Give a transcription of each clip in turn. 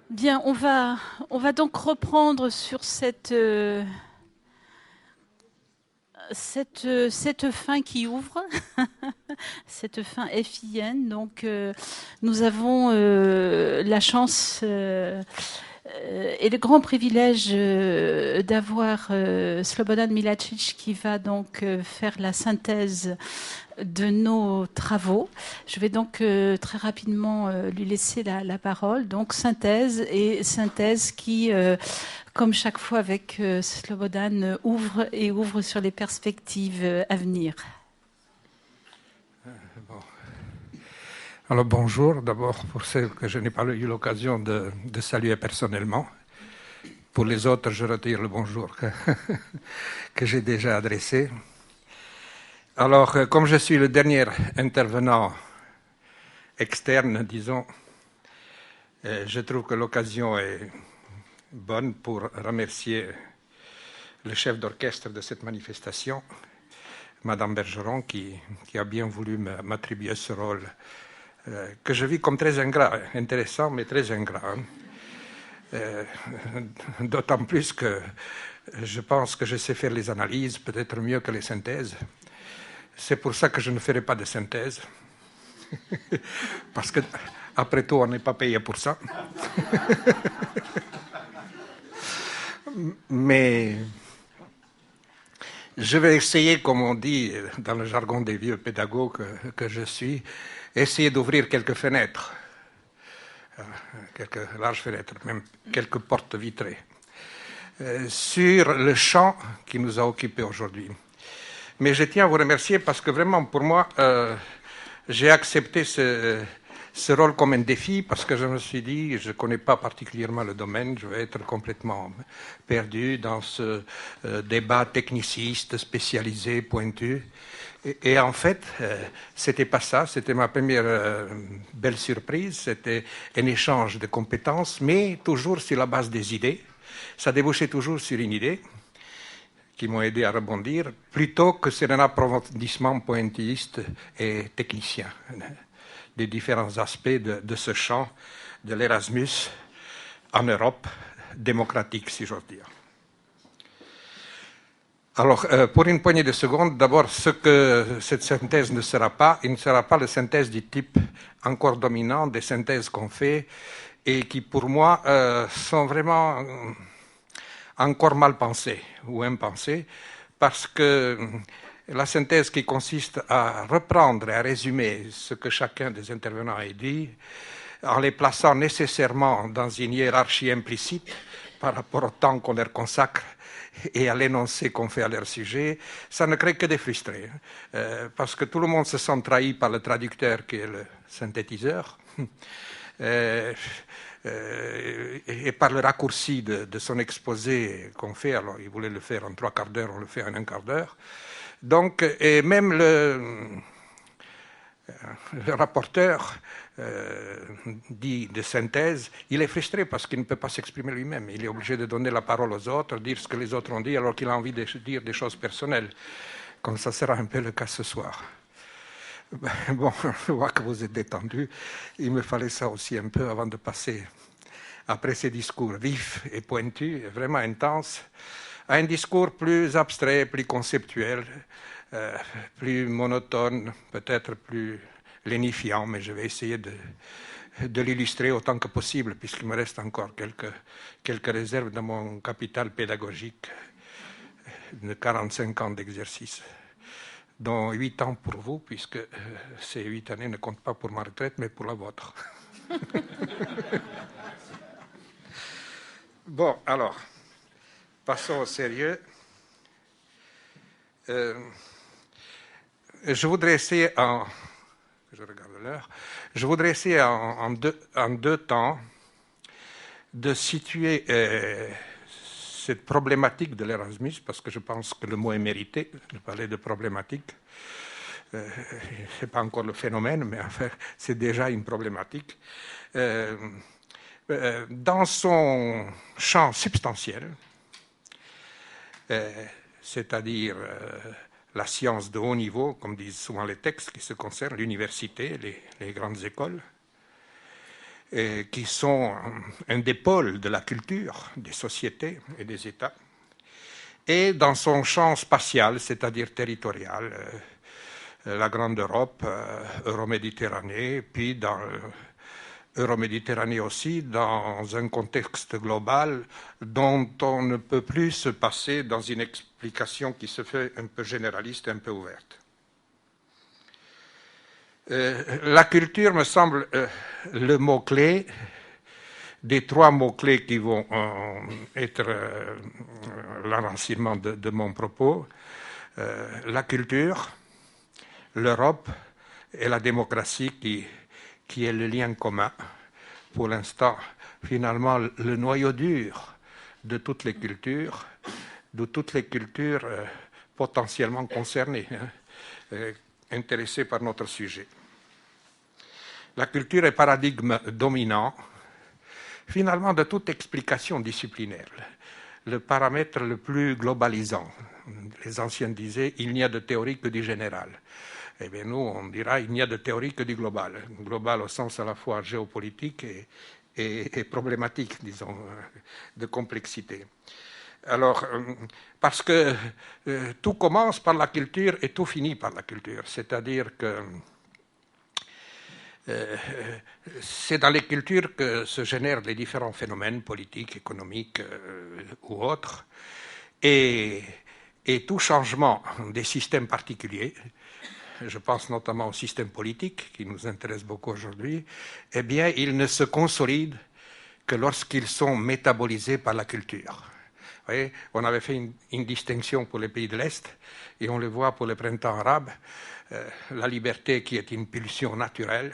Bien, on va donc reprendre sur cette fin qui ouvre, cette fin FIN. Donc, nous avons la chance et le grand privilège d'avoir Slobodan Milacic qui va donc faire la synthèse de nos travaux. Je vais donc très rapidement lui laisser la parole. Donc synthèse qui, comme chaque fois avec Slobodan, ouvre sur les perspectives à venir. Bon. Alors bonjour, d'abord pour ceux que je n'ai pas eu l'occasion de saluer personnellement. Pour les autres, je retire le bonjour que j'ai déjà adressé. Alors, comme je suis le dernier intervenant externe, disons, je trouve que l'occasion est bonne pour remercier le chef d'orchestre de cette manifestation, Madame Bergeron, qui a bien voulu m'attribuer ce rôle que je vis comme très ingrat, intéressant mais très ingrat. D'autant plus que je pense que je sais faire les analyses peut-être mieux que les synthèses. C'est pour ça que je ne ferai pas de synthèse. Parce que, après tout, on n'est pas payé pour ça. Mais je vais essayer, comme on dit dans le jargon des vieux pédagogues que je suis, essayer d'ouvrir quelques fenêtres, quelques larges fenêtres, même quelques portes vitrées, sur le champ qui nous a occupés aujourd'hui. Mais je tiens à vous remercier parce que vraiment, pour moi, j'ai accepté ce rôle comme un défi parce que je me suis dit, je ne connais pas particulièrement le domaine, je vais être complètement perdu dans ce débat techniciste, spécialisé, pointu. Et en fait, c'était pas ça, c'était ma première belle surprise, c'était un échange de compétences, mais toujours sur la base des idées. Ça débouchait toujours sur une idée qui m'ont aidé à rebondir, plutôt que sur un approfondissement pointilliste et technicien des différents aspects de ce champ de l'Erasmus en Europe démocratique, si j'ose dire. Alors, pour une poignée de secondes, d'abord, ce que cette synthèse ne sera pas, il ne sera pas la synthèse du type encore dominant des synthèses qu'on fait et qui, pour moi, sont vraiment encore mal pensées ou impensées, parce que la synthèse qui consiste à reprendre et à résumer ce que chacun des intervenants a dit, en les plaçant nécessairement dans une hiérarchie implicite par rapport au temps qu'on leur consacre et à l'énoncé qu'on fait à leur sujet, ça ne crée que des frustrés. Parce que tout le monde se sent trahi par le traducteur qui est le synthétiseur. Et par le raccourci de son exposé qu'on fait, alors il voulait le faire en 3 quarts d'heure, on le fait en 1 quart d'heure. Donc, et même le rapporteur dit de synthèse, il est frustré parce qu'il ne peut pas s'exprimer lui-même. Il est obligé de donner la parole aux autres, dire ce que les autres ont dit, alors qu'il a envie de dire des choses personnelles, comme ça sera un peu le cas ce soir. Bon, je vois que vous êtes détendu. Il me fallait ça aussi un peu avant de passer, après ces discours vifs et pointus, vraiment intenses, à un discours plus abstrait, plus conceptuel, plus monotone, peut-être plus lénifiant, mais je vais essayer de l'illustrer autant que possible, puisqu'il me reste encore quelques réserves dans mon capital pédagogique de 45 ans d'exercice, dont 8 ans pour vous, puisque ces 8 années ne comptent pas pour ma retraite, mais pour la vôtre. Bon, alors, passons au sérieux. Je voudrais essayer en deux temps de situer cette problématique de l'Erasmus, parce que je pense que le mot est mérité, de parler de problématique. Ce n'est pas encore le phénomène, mais enfin, c'est déjà une problématique. Dans son champ substantiel, c'est-à-dire la science de haut niveau, comme disent souvent les textes qui se concernent, l'université, les grandes écoles, qui sont un des pôles de la culture, des sociétés et des États, et dans son champ spatial, c'est-à-dire territorial, la Grande Europe, Euroméditerranée, puis dans Euroméditerranée aussi, dans un contexte global dont on ne peut plus se passer dans une explication qui se fait un peu généraliste et un peu ouverte. La culture me semble le mot-clé des trois mots-clés qui vont être l'enracinement de mon propos. La culture, l'Europe et la démocratie qui est le lien commun. Pour l'instant, finalement, le noyau dur de toutes les cultures potentiellement concernées, intéressées par notre sujet. La culture est paradigme dominant, finalement, de toute explication disciplinaire, le paramètre le plus globalisant. Les anciens disaient « il n'y a de théorie que du général ». Eh bien, nous, on dira il n'y a de théorie que du global. Global au sens à la fois géopolitique et problématique, disons, de complexité. Alors, parce que tout commence par la culture et tout finit par la culture. C'est-à-dire que c'est dans les cultures que se génèrent les différents phénomènes politiques, économiques ou autres. Et tout changement des systèmes particuliers, je pense notamment au système politique qui nous intéresse beaucoup aujourd'hui, eh bien, ils ne se consolident que lorsqu'ils sont métabolisés par la culture. Vous voyez, on avait fait une distinction pour les pays de l'Est et on le voit pour le printemps arabe. La liberté qui est une pulsion naturelle,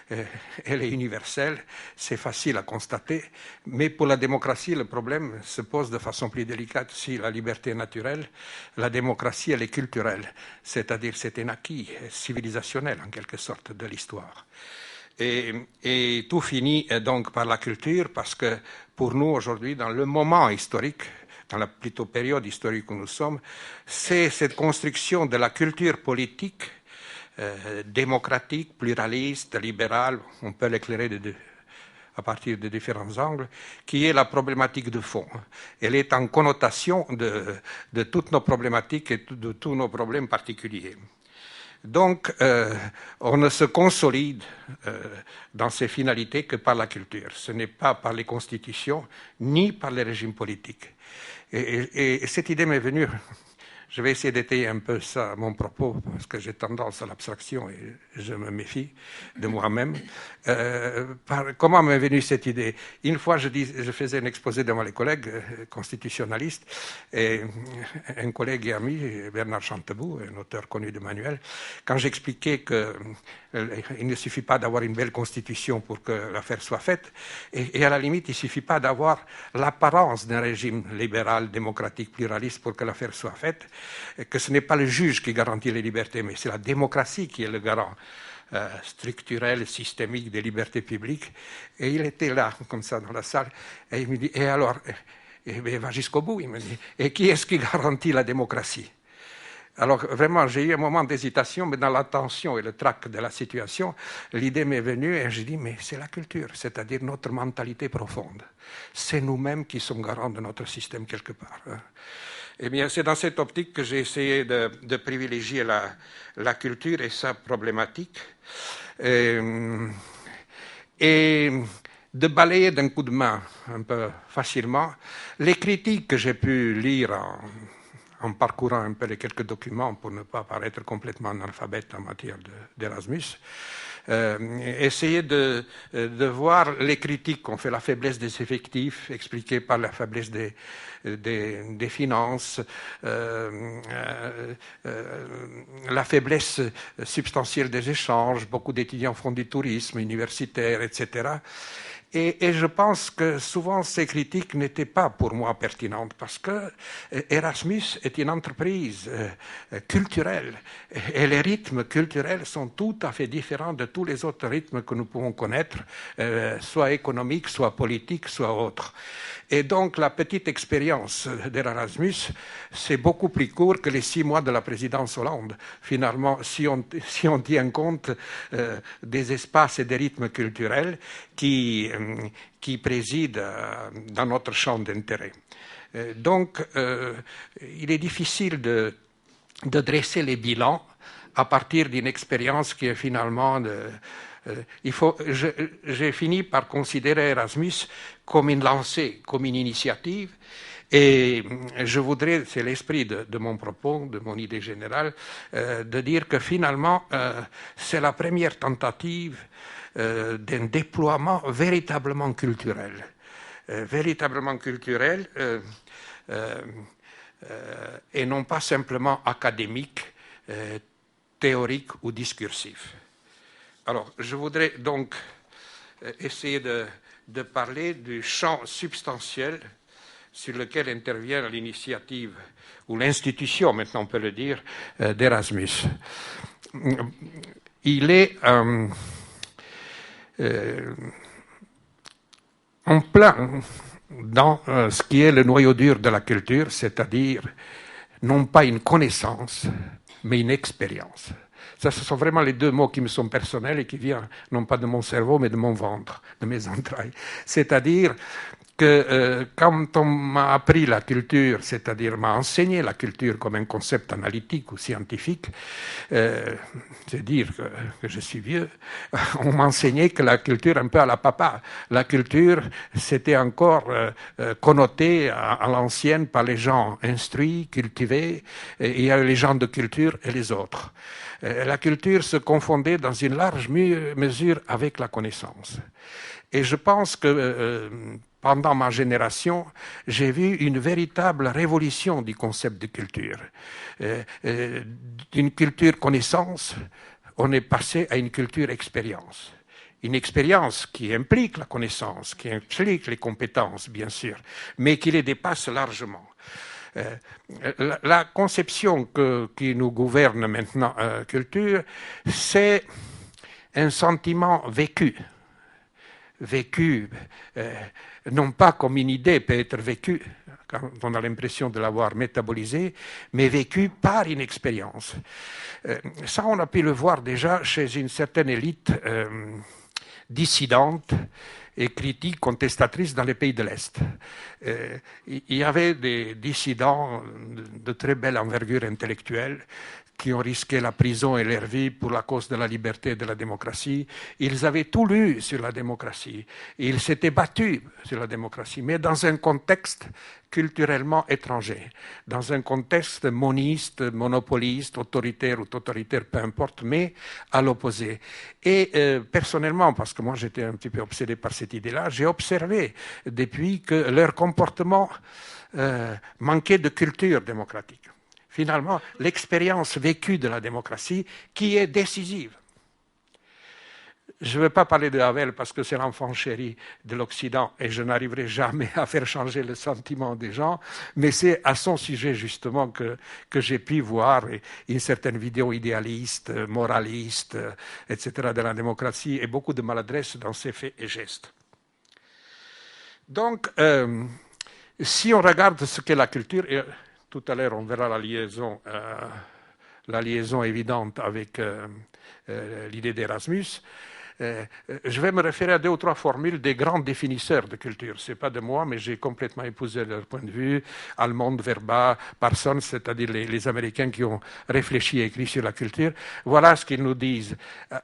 elle est universelle, c'est facile à constater, mais pour la démocratie, le problème se pose de façon plus délicate. Si la liberté est naturelle, la démocratie, elle est culturelle, c'est-à-dire c'est un acquis civilisationnel en quelque sorte de l'histoire. Et tout finit donc par la culture, parce que pour nous aujourd'hui, dans le moment historique, dans la plutôt période historique où nous sommes, c'est cette construction de la culture politique démocratique, pluraliste, libérale, on peut l'éclairer à partir de différents angles, qui est la problématique de fond. Elle est en connotation de toutes nos problématiques et de tous nos problèmes particuliers. Donc, on ne se consolide dans ses finalités que par la culture. Ce n'est pas par les constitutions, ni par les régimes politiques. Et cette idée m'est venue. Je vais essayer d'étayer un peu ça, mon propos, parce que j'ai tendance à l'abstraction et je me méfie de moi-même. Comment m'est venue cette idée? Une fois, je faisais un exposé devant les collègues constitutionnalistes, et un collègue et ami, Bernard Chantebout, un auteur connu de manuel, quand j'expliquais qu'il ne suffit pas d'avoir une belle constitution pour que l'affaire soit faite, et à la limite, il ne suffit pas d'avoir l'apparence d'un régime libéral, démocratique, pluraliste pour que l'affaire soit faite, que ce n'est pas le juge qui garantit les libertés, mais c'est la démocratie qui est le garant structurel, systémique des libertés publiques. Et il était là, comme ça, dans la salle, et il me dit, et alors, il va jusqu'au bout, il me dit, et qui est-ce qui garantit la démocratie? Alors vraiment, j'ai eu un moment d'hésitation, mais dans la tension et le trac de la situation, l'idée m'est venue et j'ai dit, mais c'est la culture, c'est-à-dire notre mentalité profonde. C'est nous-mêmes qui sommes garants de notre système quelque part. Eh bien, c'est dans cette optique que j'ai essayé de privilégier la culture et sa problématique, et de balayer d'un coup de main, un peu facilement, les critiques que j'ai pu lire en parcourant un peu les quelques documents pour ne pas paraître complètement analphabète en matière d'Erasmus. Essayer de voir les critiques qu'on fait, la faiblesse des effectifs expliquée par la faiblesse des finances, la faiblesse substantielle des échanges, beaucoup d'étudiants font du tourisme universitaire, etc. Et je pense que souvent ces critiques n'étaient pas pour moi pertinentes parce que Erasmus est une entreprise culturelle et les rythmes culturels sont tout à fait différents de tous les autres rythmes que nous pouvons connaître, soit économiques, soit politiques, soit autres. Et donc la petite expérience d'Erasmus, c'est beaucoup plus court que les 6 mois de la présidence Hollande. Finalement, si on tient compte des espaces et des rythmes culturels qui président dans notre champ d'intérêt. Donc, il est difficile de dresser les bilans à partir d'une expérience qui est finalement... j'ai fini par considérer Erasmus comme une lancée, comme une initiative, et je voudrais, c'est l'esprit de mon propos, de mon idée générale, de dire que finalement, c'est la première tentative d'un déploiement véritablement culturel. Et non pas simplement académique, théorique ou discursif. Alors, je voudrais donc essayer de parler du champ substantiel sur lequel intervient l'initiative, ou l'institution, maintenant on peut le dire, d'Erasmus. Il est en plein dans ce qui est le noyau dur de la culture, c'est-à-dire non pas une connaissance, mais une expérience. Ça, ce sont vraiment les 2 mots qui me sont personnels et qui viennent non pas de mon cerveau, mais de mon ventre, de mes entrailles. C'est-à-dire que quand on m'a appris la culture, c'est-à-dire m'a enseigné la culture comme un concept analytique ou scientifique, c'est dire que je suis vieux, on m'a enseigné que la culture, un peu à la papa, la culture, c'était encore connoté à l'ancienne par les gens instruits, cultivés, et il y a les gens de culture et les autres. La culture se confondait dans une large mesure avec la connaissance. Et je pense que pendant ma génération, j'ai vu une véritable révolution du concept de culture. D'une culture connaissance, on est passé à une culture expérience. Une expérience qui implique la connaissance, qui implique les compétences, bien sûr, mais qui les dépasse largement. La conception qui nous gouverne maintenant, culture, c'est un sentiment vécu. Non pas comme une idée peut être vécue, quand on a l'impression de l'avoir métabolisée, mais vécu par une expérience. Ça, on a pu le voir déjà chez une certaine élite dissidente et critique, contestatrice dans les pays de l'Est. Il y avait des dissidents de très belle envergure intellectuelle qui ont risqué la prison et leur vie pour la cause de la liberté et de la démocratie. Ils avaient tout lu sur la démocratie. Ils s'étaient battus sur la démocratie, mais dans un contexte culturellement étranger, dans un contexte moniste, monopoliste, autoritaire ou totalitaire, peu importe, mais à l'opposé. Et personnellement, parce que moi j'étais un petit peu obsédé par cette idée-là, j'ai observé depuis que leur comportement manquait de culture démocratique. Finalement, l'expérience vécue de la démocratie qui est décisive. Je ne veux pas parler de Havel parce que c'est l'enfant chéri de l'Occident et je n'arriverai jamais à faire changer le sentiment des gens, mais c'est à son sujet justement que j'ai pu voir une certaine vidéo idéaliste, moraliste, etc. de la démocratie et beaucoup de maladresse dans ses faits et gestes. Donc, si on regarde ce qu'est la culture, et tout à l'heure on verra la liaison évidente avec l'idée d'Erasmus, je vais me référer à 2 ou 3 formules des grands définisseurs de culture. Ce n'est pas de moi, mais j'ai complètement épousé leur point de vue. Almond, Verba, Parsons, c'est-à-dire les Américains qui ont réfléchi et écrit sur la culture. Voilà ce qu'ils nous disent,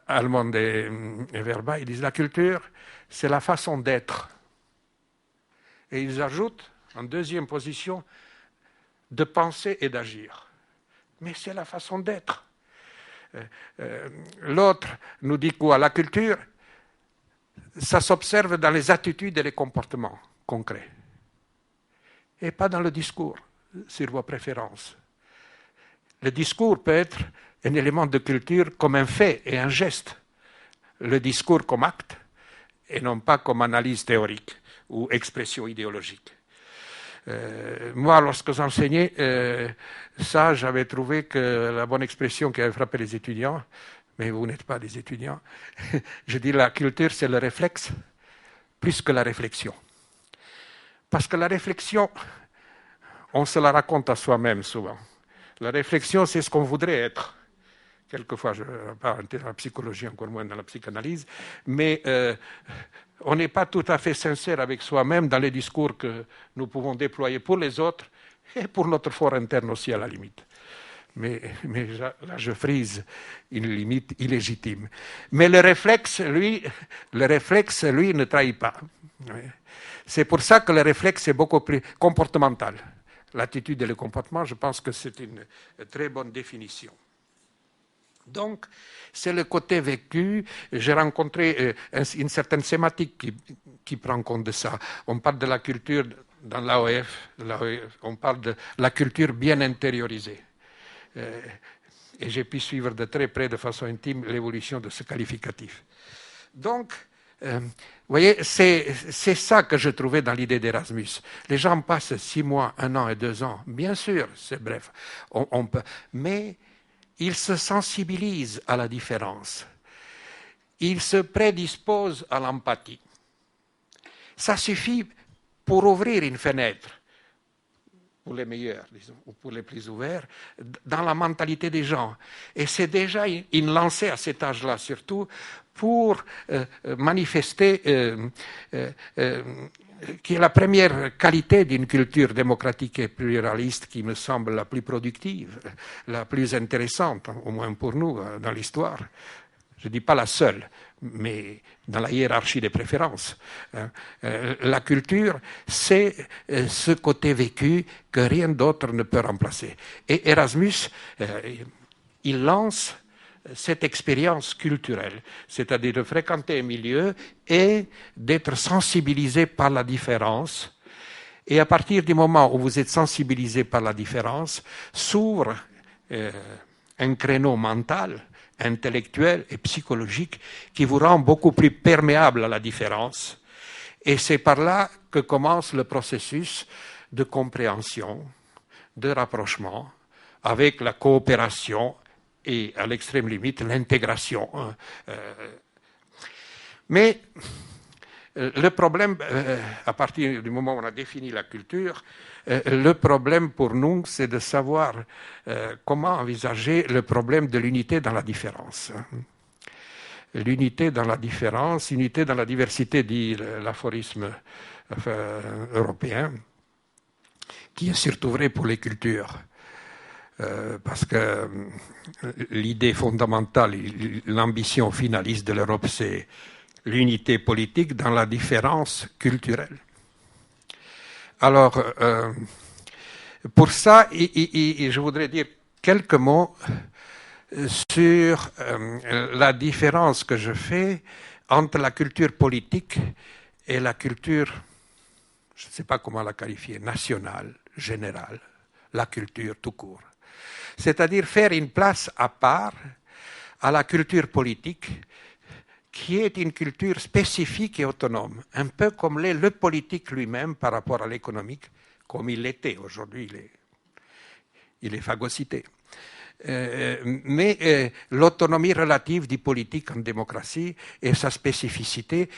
Almond et Verba. Ils disent la culture, c'est la façon d'être. Et ils ajoutent, en 2e position, de penser et d'agir. Mais c'est la façon d'être. L'autre nous dit quoi? La culture, ça s'observe dans les attitudes et les comportements concrets. Et pas dans le discours, sur vos préférences. Le discours peut être un élément de culture comme un fait et un geste. Le discours comme acte et non pas comme analyse théorique ou expression idéologique. Moi, lorsque j'enseignais ça, j'avais trouvé que la bonne expression qui avait frappé les étudiants, mais vous n'êtes pas des étudiants, je dis la culture, c'est le réflexe plus que la réflexion. Parce que la réflexion, on se la raconte à soi-même souvent. La réflexion, c'est ce qu'on voudrait être. Quelquefois, je ne vais pas entrer dans la psychologie, encore moins dans la psychanalyse, mais on n'est pas tout à fait sincère avec soi-même dans les discours que nous pouvons déployer pour les autres et pour notre fort interne aussi à la limite. Mais là, je frise une limite illégitime. Mais le réflexe, lui, ne trahit pas. C'est pour ça que le réflexe est beaucoup plus comportemental. L'attitude et le comportement, je pense que c'est une très bonne définition. Donc, c'est le côté vécu. J'ai rencontré une certaine sématique qui prend compte de ça. On parle de la culture dans l'AOF, on parle de la culture bien intériorisée. Et j'ai pu suivre de très près, de façon intime, l'évolution de ce qualificatif. Donc, vous voyez, c'est ça que je trouvais dans l'idée d'Erasmus. Les gens passent 6 mois, 1 an et 2 ans. Bien sûr, c'est bref. On peut, mais ils se sensibilisent à la différence. Ils se prédisposent à l'empathie. Ça suffit pour ouvrir une fenêtre, pour les meilleurs, disons, ou pour les plus ouverts, dans la mentalité des gens. Et c'est déjà une lancée à cet âge-là, surtout, pour manifester qui est la première qualité d'une culture démocratique et pluraliste qui me semble la plus productive, la plus intéressante, au moins pour nous, dans l'histoire. Je ne dis pas la seule, mais dans la hiérarchie des préférences. La culture, c'est ce côté vécu que rien d'autre ne peut remplacer. Et Erasmus, il lance cette expérience culturelle, c'est-à-dire de fréquenter un milieu et d'être sensibilisé par la différence. Et à partir du moment où vous êtes sensibilisé par la différence, s'ouvre un créneau mental, intellectuel et psychologique qui vous rend beaucoup plus perméable à la différence. Et c'est par là que commence le processus de compréhension, de rapprochement, avec la coopération et, à l'extrême limite, l'intégration. Mais le problème, à partir du moment où on a défini la culture, le problème pour nous, c'est de savoir comment envisager le problème de l'unité dans la différence. L'unité dans la différence, unité dans la diversité, dit l'aphorisme européen, qui est surtout vrai pour les cultures. Parce que l'idée fondamentale, l'ambition finaliste de l'Europe, c'est l'unité politique dans la différence culturelle. Alors, pour ça, je voudrais dire quelques mots sur la différence que je fais entre la culture politique et la culture, je ne sais pas comment la qualifier, nationale, générale, la culture tout court. C'est-à-dire faire une place à part à la culture politique, qui est une culture spécifique et autonome, un peu comme l'est le politique lui-même par rapport à l'économique, comme il l'était. Aujourd'hui, il est phagocyté. Mais l'autonomie relative du politique en démocratie et sa spécificité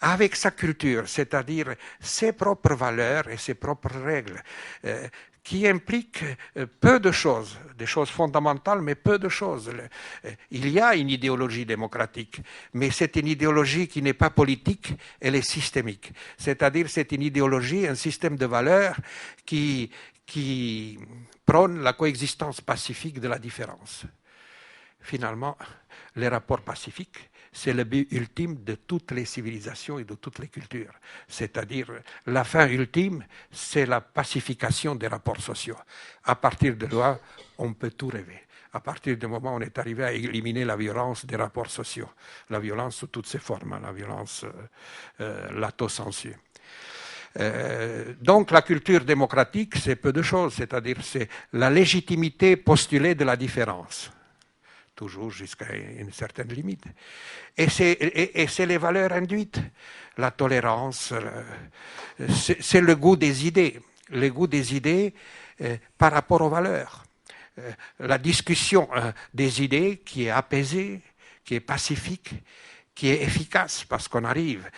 avec sa culture, c'est-à-dire ses propres valeurs et ses propres règles, qui impliquent peu de choses, des choses fondamentales, mais peu de choses. Il y a une idéologie démocratique, mais c'est une idéologie qui n'est pas politique, elle est systémique. C'est-à-dire c'est une idéologie, un système de valeurs qui prône la coexistence pacifique de la différence. Finalement, les rapports pacifiques, c'est le but ultime de toutes les civilisations et de toutes les cultures. C'est-à-dire, la fin ultime, c'est la pacification des rapports sociaux. À partir de là, on peut tout rêver. À partir du moment où on est arrivé à éliminer la violence des rapports sociaux, la violence sous toutes ses formes, la violence, l'autocensure. Donc la culture démocratique, c'est peu de choses, c'est-à-dire c'est la légitimité postulée de la différence. toujours jusqu'à une certaine limite. Et c'est les valeurs induites, la tolérance, c'est le goût des idées. Le goût des idées par rapport aux valeurs. La discussion des idées qui est apaisée, qui est pacifique, qui est efficace parce qu'on arrive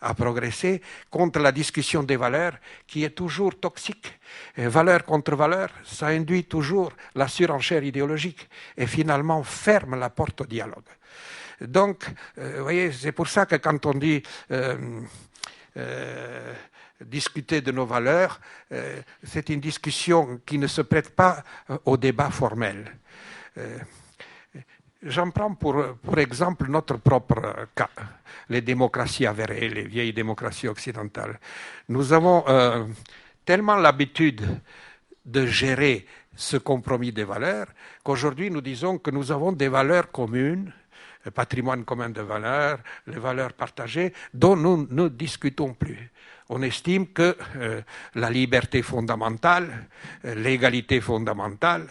à progresser contre la discussion des valeurs qui est toujours toxique. Valeur contre valeur, ça induit toujours la surenchère idéologique et finalement ferme la porte au dialogue. Donc, vous voyez, c'est pour ça que quand on dit discuter de nos valeurs, c'est une discussion qui ne se prête pas au débat formel. J'en prends pour exemple notre propre cas, les démocraties avérées, les vieilles démocraties occidentales. Nous avons tellement l'habitude de gérer ce compromis des valeurs qu'aujourd'hui nous disons que nous avons des valeurs communes, le patrimoine commun de valeurs, les valeurs partagées, dont nous ne discutons plus. On estime que la liberté fondamentale, l'égalité fondamentale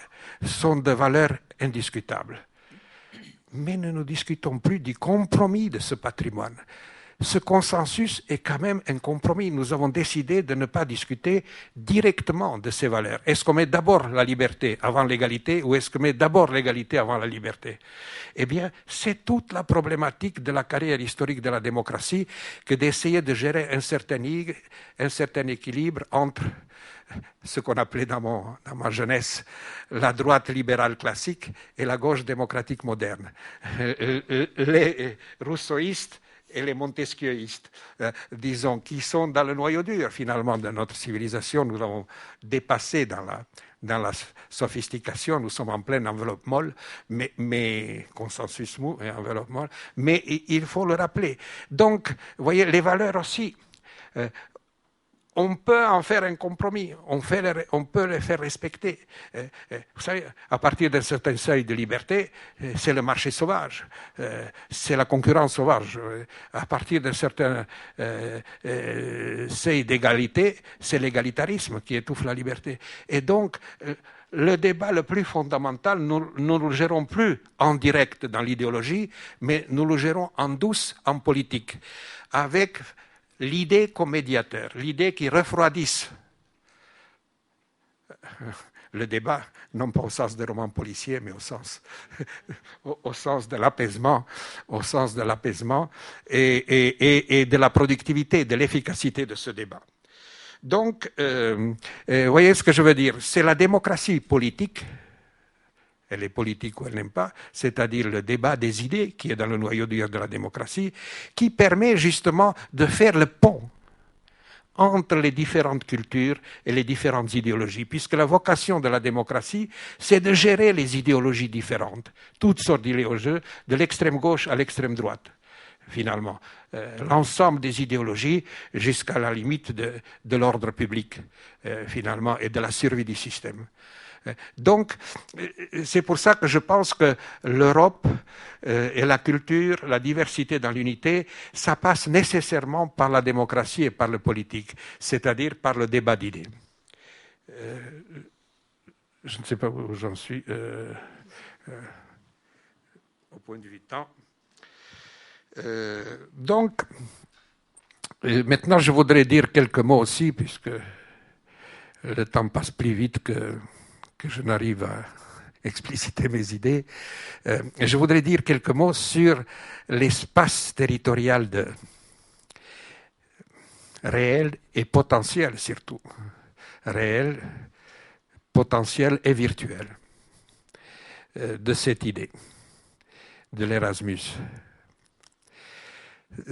sont des valeurs indiscutables. Mais nous ne discutons plus du compromis de ce patrimoine. Ce consensus est quand même un compromis. Nous avons décidé de ne pas discuter directement de ces valeurs. Est-ce qu'on met d'abord la liberté avant l'égalité ou est-ce qu'on met d'abord l'égalité avant la liberté? Eh bien, c'est toute la problématique de la carrière historique de la démocratie que d'essayer de gérer un certain équilibre entre ce qu'on appelait dans ma jeunesse la droite libérale classique et la gauche démocratique moderne. Les rousseauistes et les montesquieuistes, disons, qui sont dans le noyau dur finalement de notre civilisation. Nous l'avons dépassé dans la sophistication, nous sommes en pleine enveloppe molle, mais consensus mou et enveloppe molle, mais il faut le rappeler. Donc, vous voyez, les valeurs aussi, on peut en faire un compromis, on peut les faire respecter. Vous savez, à partir d'un certain seuil de liberté, c'est le marché sauvage, c'est la concurrence sauvage. À partir d'un certain seuil d'égalité, c'est l'égalitarisme qui étouffe la liberté. Et donc, le débat le plus fondamental, nous ne le gérons plus en direct dans l'idéologie, mais nous le gérons en douce, en politique, avec l'idée comme médiateur, l'idée qui refroidisse le débat, non pas au sens des romans policiers, mais au sens de l'apaisement, et de la productivité, de l'efficacité de ce débat. Donc, vous voyez ce que je veux dire, c'est la démocratie politique, elle est politique ou elle n'aime pas, c'est-à-dire le débat des idées qui est dans le noyau dur de la démocratie, qui permet justement de faire le pont entre les différentes cultures et les différentes idéologies, puisque la vocation de la démocratie, c'est de gérer les idéologies différentes, toutes sortes d'idéologies, de l'extrême gauche à l'extrême droite, finalement. L'ensemble des idéologies jusqu'à la limite de l'ordre public, finalement, et de la survie du système. Donc, c'est pour ça que je pense que l'Europe et la culture, la diversité dans l'unité, ça passe nécessairement par la démocratie et par le politique, c'est-à-dire par le débat d'idées. Je ne sais pas où j'en suis au point de vue temps. Donc, maintenant je voudrais dire quelques mots aussi, puisque le temps passe plus vite que je n'arrive à expliciter mes idées. Je voudrais dire quelques mots sur l'espace territorial réel et potentiel surtout. Réel, potentiel et virtuel de cette idée, de l'Erasmus.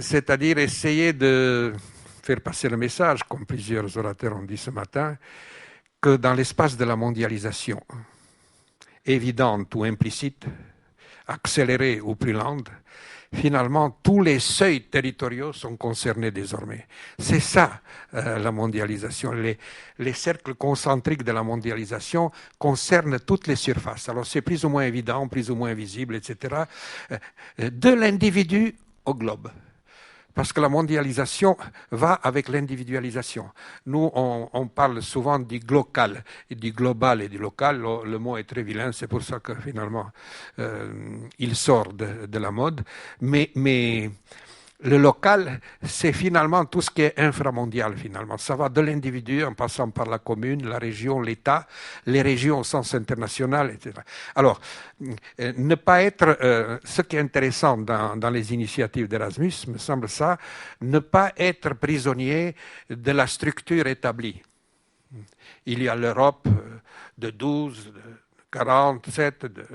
C'est-à-dire essayer de faire passer le message, comme plusieurs orateurs ont dit ce matin, que dans l'espace de la mondialisation, évidente ou implicite, accélérée ou plus lente, finalement, tous les seuils territoriaux sont concernés désormais. C'est ça, la mondialisation. Les cercles concentriques de la mondialisation concernent toutes les surfaces. Alors, c'est plus ou moins évident, plus ou moins visible, etc., de l'individu au globe. parce que la mondialisation va avec l'individualisation. Nous, on parle souvent du glocal, du global et du local. Le mot est très vilain, c'est pour ça que finalement, il sort de la mode. Mais le local, c'est finalement tout ce qui est inframondial, finalement. Ça va de l'individu en passant par la commune, la région, l'État, les régions au sens international, etc. Alors, ne pas être, ce qui est intéressant dans les initiatives d'Erasmus, me semble ça, ne pas être prisonnier de la structure établie. Il y a l'Europe de 12, de 47, de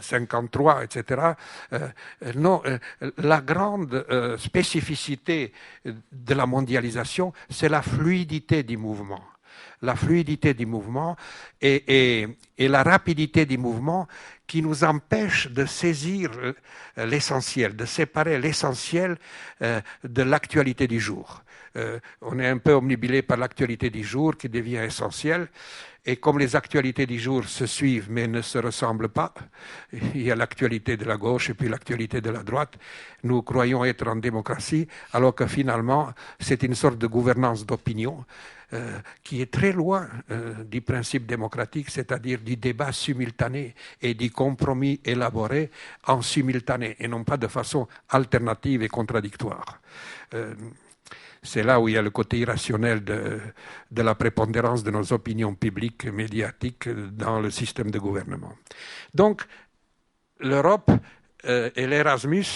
53, etc. Non, la grande spécificité de la mondialisation, c'est la fluidité du mouvement. La fluidité du mouvement et la rapidité du mouvement qui nous empêche de saisir l'essentiel, de séparer l'essentiel de l'actualité du jour. On est un peu omnibulé par l'actualité du jour qui devient essentielle. Et comme les actualités du jour se suivent mais ne se ressemblent pas, il y a l'actualité de la gauche et puis l'actualité de la droite, nous croyons être en démocratie, alors que finalement, c'est une sorte de gouvernance d'opinion qui est très loin du principe démocratique, c'est-à-dire du débat simultané et du compromis élaboré en simultané et non pas de façon alternative et contradictoire. C'est là où il y a le côté irrationnel de la prépondérance de nos opinions publiques et médiatiques dans le système de gouvernement. Donc, l'Europe et l'Erasmus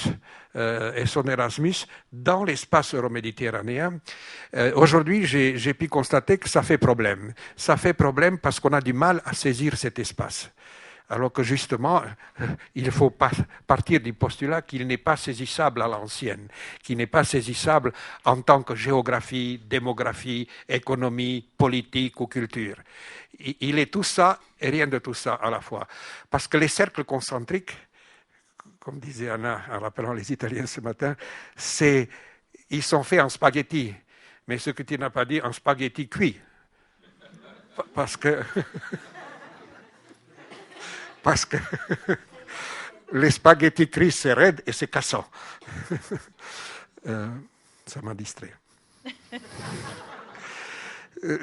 et son Erasmus dans l'espace euroméditerranéen, aujourd'hui, j'ai pu constater que ça fait problème. Ça fait problème parce qu'on a du mal à saisir cet espace. Alors que justement, il faut partir du postulat qu'il n'est pas saisissable à l'ancienne, qu'il n'est pas saisissable en tant que géographie, démographie, économie, politique ou culture. Il est tout ça et rien de tout ça à la fois. Parce que les cercles concentriques, comme disait Anna en rappelant les Italiens ce matin, ils sont faits en spaghetti. Mais ce que tu n'as pas dit, en spaghetti cuit. Parce que les spaghettis cuits, c'est raide et c'est cassant. Ça m'a distrait.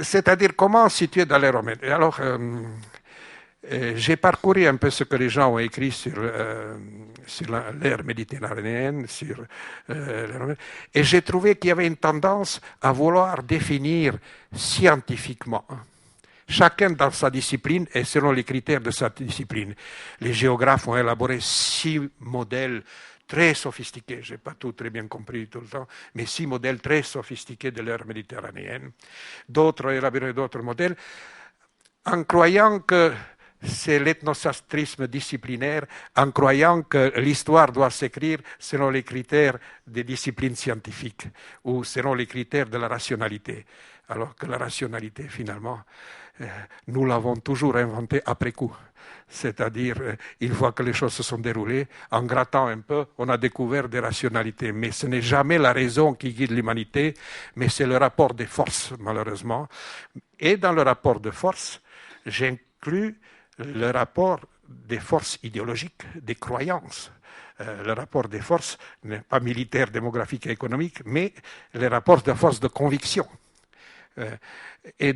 C'est-à-dire, comment situer dans l'ère romaine? Alors, j'ai parcouru un peu ce que les gens ont écrit sur l'ère méditerranéenne, et j'ai trouvé qu'il y avait une tendance à vouloir définir scientifiquement. Chacun dans sa discipline et selon les critères de sa discipline. Les géographes ont élaboré 6 modèles très sophistiqués, je n'ai pas tout très bien compris tout le temps, mais 6 modèles très sophistiqués de l'ère méditerranéenne. D'autres ont élaboré d'autres modèles, en croyant que c'est l'ethnocentrisme disciplinaire, en croyant que l'histoire doit s'écrire selon les critères des disciplines scientifiques ou selon les critères de la rationalité. Alors que la rationalité, finalement, nous l'avons toujours inventée après coup. C'est-à-dire, une fois que les choses se sont déroulées, en grattant un peu, on a découvert des rationalités. Mais ce n'est jamais la raison qui guide l'humanité, mais c'est le rapport des forces, malheureusement. Et dans le rapport de force, j'inclus le rapport des forces idéologiques, des croyances. Le rapport des forces n'est pas militaire, démographique et économique, mais le rapport de force de conviction. Et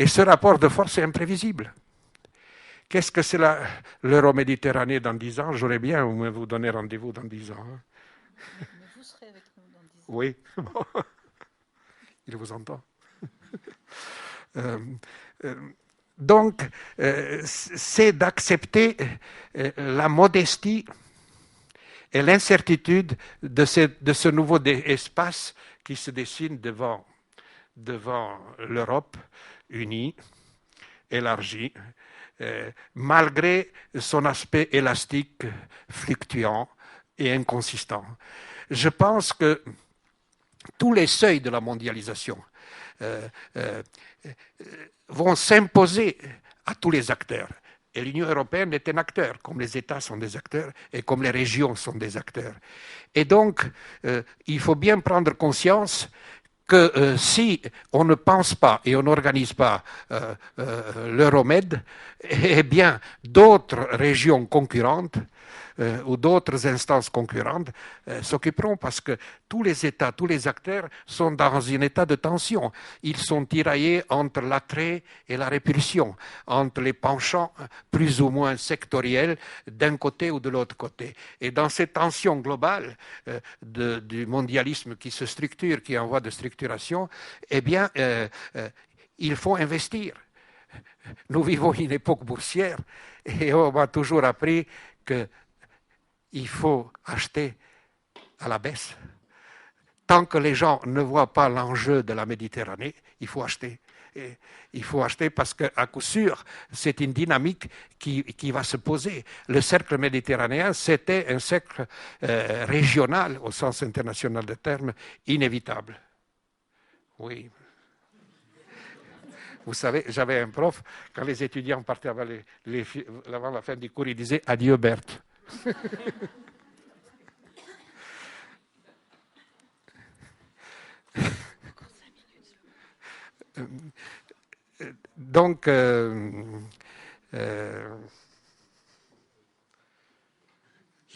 ce rapport de force est imprévisible. Qu'est-ce que c'est l'Euroméditerranée dans 10 ans? J'aurais bien vous donner rendez-vous dans 10 ans. Hein. Mais vous serez avec nous dans 10 ans. Oui, il vous entend. Donc, c'est d'accepter la modestie et l'incertitude de ce nouveau espace qui se dessine devant l'Europe unie, élargie, malgré son aspect élastique, fluctuant et inconsistant. Je pense que tous les seuils de la mondialisation vont s'imposer à tous les acteurs. Et l'Union européenne est un acteur, comme les États sont des acteurs et comme les régions sont des acteurs. Et donc, il faut bien prendre conscience que si on ne pense pas et on n'organise pas l'Euromed, eh bien, d'autres régions concurrentes ou d'autres instances concurrentes s'occuperont, parce que tous les États, tous les acteurs sont dans un état de tension. Ils sont tiraillés entre l'attrait et la répulsion, entre les penchants plus ou moins sectoriels d'un côté ou de l'autre côté. Et dans cette tension globale du mondialisme qui se structure, qui est en voie de structuration, eh bien, il faut investir. Nous vivons une époque boursière et on m'a toujours appris qu'il faut acheter à la baisse. Tant que les gens ne voient pas l'enjeu de la Méditerranée, il faut acheter. Et il faut acheter parce qu'à coup sûr, c'est une dynamique qui va se poser. Le cercle méditerranéen, c'était un cercle régional, au sens international du terme, inévitable. Oui. Vous savez, j'avais un prof, quand les étudiants partaient avant la fin du cours, il disait « Adieu Berthe ». Donc, je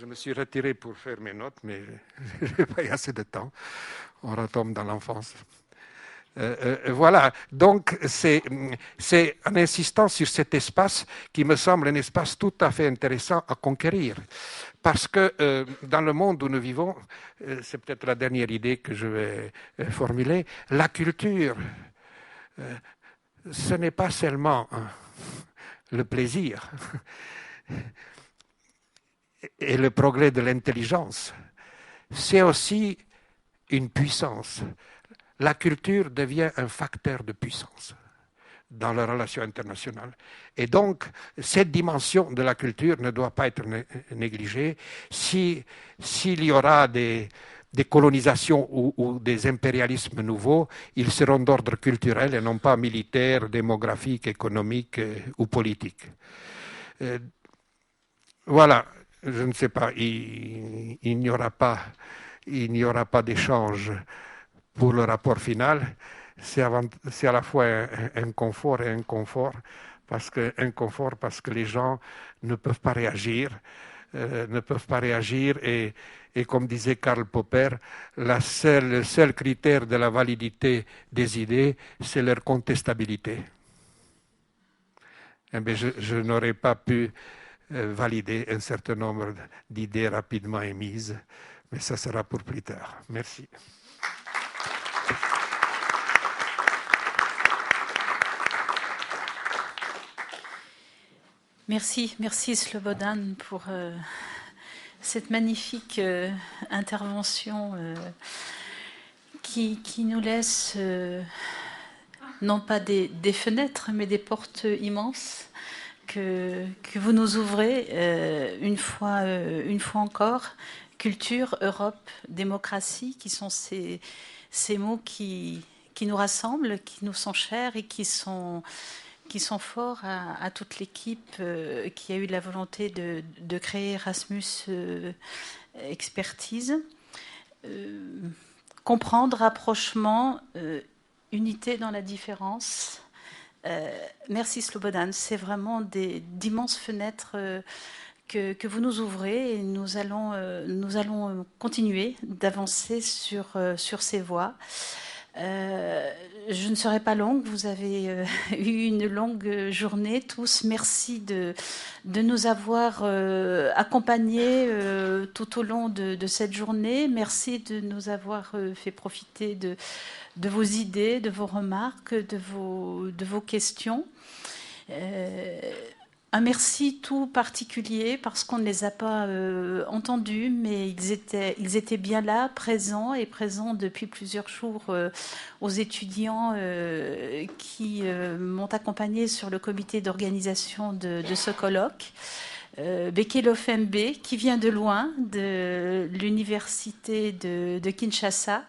me suis retiré pour faire mes notes, mais je n'ai pas eu assez de temps. On retombe dans l'enfance. Voilà, donc c'est en insistant sur cet espace qui me semble un espace tout à fait intéressant à conquérir. Parce que dans le monde où nous vivons, c'est peut-être la dernière idée que je vais formuler, la culture, ce n'est pas seulement le plaisir et le progrès de l'intelligence, c'est aussi une puissance. La culture devient un facteur de puissance dans les relations internationales. Et donc, cette dimension de la culture ne doit pas être négligée. S'il y aura des colonisations ou des impérialismes nouveaux, ils seront d'ordre culturel et non pas militaire, démographique, économique ou politique. Voilà, je ne sais pas, il n'y aura pas d'échange pour le rapport final. C'est à la fois un confort et un inconfort, parce que les gens ne peuvent pas réagir, et comme disait Karl Popper, le seul critère de la validité des idées, c'est leur contestabilité. Eh bien, je n'aurais pas pu valider un certain nombre d'idées rapidement émises, mais ça sera pour plus tard. Merci. Merci Slobodan pour cette magnifique intervention qui nous laisse non pas des fenêtres, mais des portes immenses que vous nous ouvrez une fois encore. Culture, Europe, démocratie, qui sont ces mots qui nous rassemblent, qui nous sont chers et qui sont forts à toute l'équipe qui a eu la volonté de créer Erasmus Expertise. Comprendre, rapprochement, unité dans la différence. Merci Slobodan, c'est vraiment d'immenses fenêtres que vous nous ouvrez, et nous allons continuer d'avancer sur ces voies. Je ne serai pas longue, vous avez eu une longue journée tous. Merci de nous avoir accompagnés tout au long de cette journée. Merci de nous avoir fait profiter de vos idées, de vos remarques, de vos questions. Un merci tout particulier parce qu'on ne les a pas entendus, mais ils étaient bien là, présents depuis plusieurs jours aux étudiants qui m'ont accompagné sur le comité d'organisation de ce colloque. Bekele Ofembe, qui vient de loin, de l'université de Kinshasa,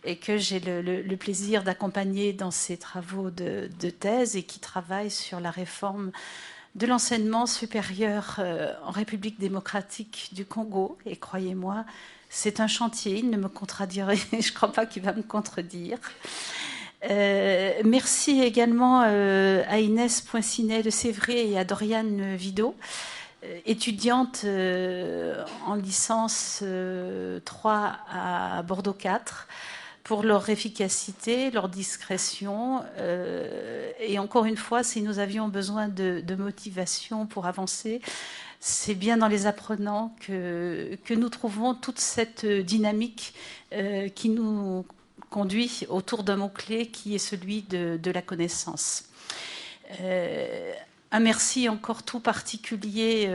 et que j'ai le plaisir d'accompagner dans ses travaux de thèse, et qui travaille sur la réforme de l'enseignement supérieur en République démocratique du Congo. Et croyez-moi, c'est un chantier, il ne me contredirait, je ne crois pas qu'il va me contredire. Merci également à Inès Poincinet de Sévry et à Doriane Vidot étudiantes en licence 3 à Bordeaux 4 pour leur efficacité, leur discrétion. Et encore une fois, si nous avions besoin de motivation pour avancer, c'est bien dans les apprenants que nous trouvons toute cette dynamique qui nous conduit autour d'un mot-clé qui est celui de la connaissance. Un merci encore tout particulier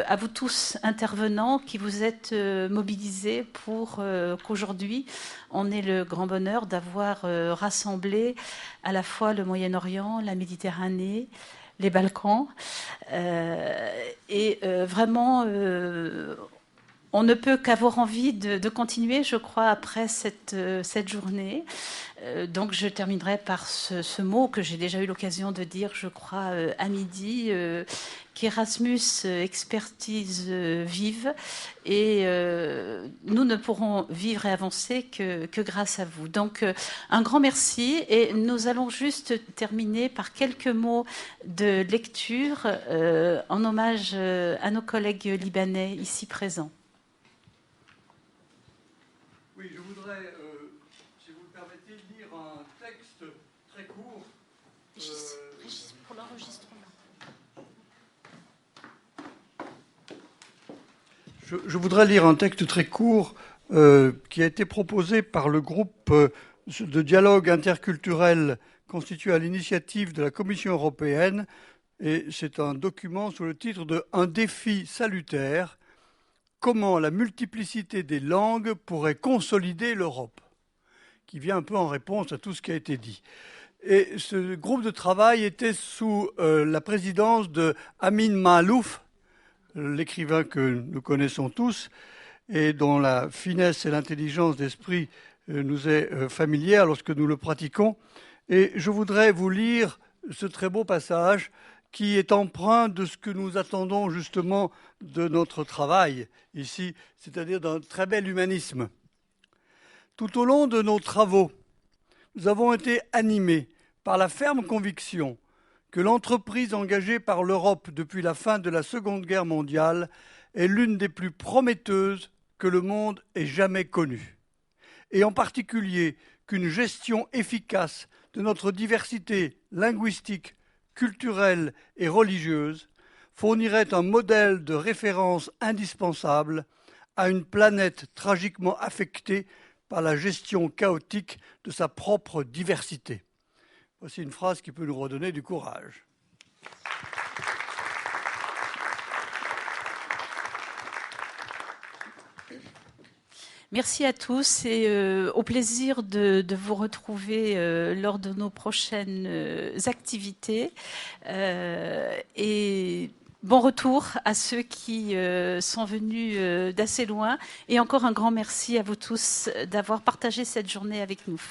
à vous tous intervenants qui vous êtes mobilisés pour qu'aujourd'hui on ait le grand bonheur d'avoir rassemblé à la fois le Moyen-Orient, la Méditerranée, les Balkans. Vraiment, on ne peut qu'avoir envie de continuer, je crois, après cette journée. Donc je terminerai par ce mot que j'ai déjà eu l'occasion de dire, je crois, à midi, qu'Erasmus expertise vive, et nous ne pourrons vivre et avancer que grâce à vous. Donc un grand merci, et nous allons juste terminer par quelques mots de lecture en hommage à nos collègues libanais ici présents. Oui, je voudrais, si vous le permettez, lire un texte très court. Régis, pour l'enregistrement. Je voudrais lire un texte très court qui a été proposé par le groupe de dialogue interculturel constitué à l'initiative de la Commission européenne. Et c'est un document sous le titre de « Un défi salutaire ». Comment la multiplicité des langues pourrait consolider l'Europe, qui vient un peu en réponse à tout ce qui a été dit. Et ce groupe de travail était sous la présidence de Amin Maalouf, l'écrivain que nous connaissons tous et dont la finesse et l'intelligence d'esprit nous est familière lorsque nous le pratiquons. Et je voudrais vous lire ce très beau passage qui est empreint de ce que nous attendons justement de notre travail ici, c'est-à-dire d'un très bel humanisme. Tout au long de nos travaux, nous avons été animés par la ferme conviction que l'entreprise engagée par l'Europe depuis la fin de la Seconde Guerre mondiale est l'une des plus prometteuses que le monde ait jamais connues, et en particulier qu'une gestion efficace de notre diversité linguistique, culturelle et religieuse fournirait un modèle de référence indispensable à une planète tragiquement affectée par la gestion chaotique de sa propre diversité. Voici une phrase qui peut nous redonner du courage. Merci à tous, et au plaisir de vous retrouver lors de nos prochaines activités. Et bon retour à ceux qui sont venus d'assez loin. Et encore un grand merci à vous tous d'avoir partagé cette journée avec nous.